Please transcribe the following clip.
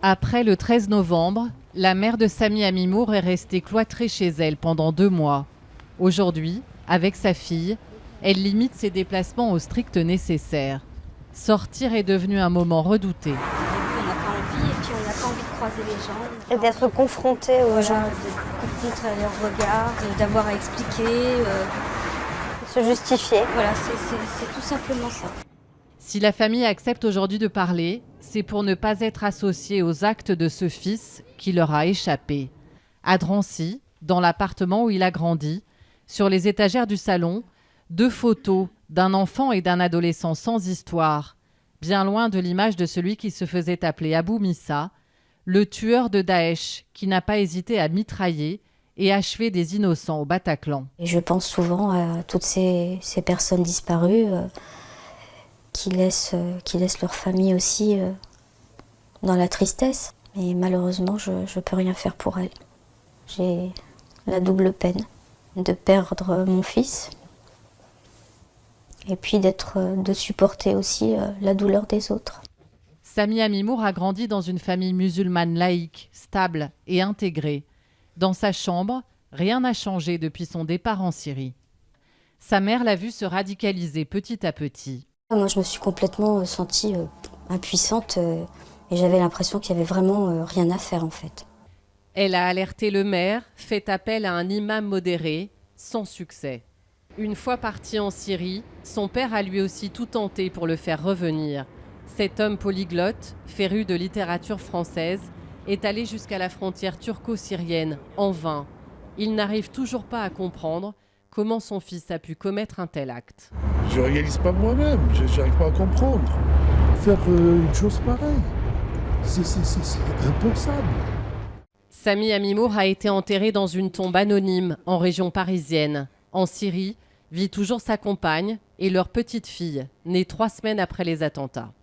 Après le 13 novembre, la mère de Sami Amimour est restée cloîtrée chez elle pendant 2 mois. Aujourd'hui, avec sa fille, elle limite ses déplacements au strict nécessaire. Sortir est devenu un moment redouté. On n'a pas envie et puis on n'a pas envie de croiser les gens. Et d'être confronté aux gens. De confronter leurs regards, d'avoir à expliquer. Se justifier. Voilà, c'est tout simplement ça. Si la famille accepte aujourd'hui de parler, c'est pour ne pas être associée aux actes de ce fils qui leur a échappé. À Drancy, dans l'appartement où il a grandi, sur les étagères du salon, 2 photos d'un enfant et d'un adolescent sans histoire, bien loin de l'image de celui qui se faisait appeler Abou Missa, le tueur de Daesh qui n'a pas hésité à mitrailler et achever des innocents au Bataclan. Et je pense souvent à toutes ces personnes disparues qui laissent leur famille aussi dans la tristesse. Et malheureusement, je ne peux rien faire pour elles. J'ai la double peine de perdre mon fils et puis de supporter aussi la douleur des autres. Sami Amimour a grandi dans une famille musulmane laïque, stable et intégrée. Dans sa chambre, rien n'a changé depuis son départ en Syrie. Sa mère l'a vu se radicaliser petit à petit. Moi, je me suis complètement sentie impuissante et j'avais l'impression qu'il n'y avait vraiment rien à faire en fait. Elle a alerté le maire, fait appel à un imam modéré, sans succès. Une fois parti en Syrie, son père a lui aussi tout tenté pour le faire revenir. Cet homme polyglotte, féru de littérature française, est allé jusqu'à la frontière turco-syrienne, en vain. Il n'arrive toujours pas à comprendre comment son fils a pu commettre un tel acte. Je ne réalise pas moi-même, je n'arrive pas à comprendre. Faire une chose pareille, c'est impensable. Sami Amimour a été enterré dans une tombe anonyme en région parisienne. En Syrie, vit toujours sa compagne et leur petite fille, née 3 semaines après les attentats.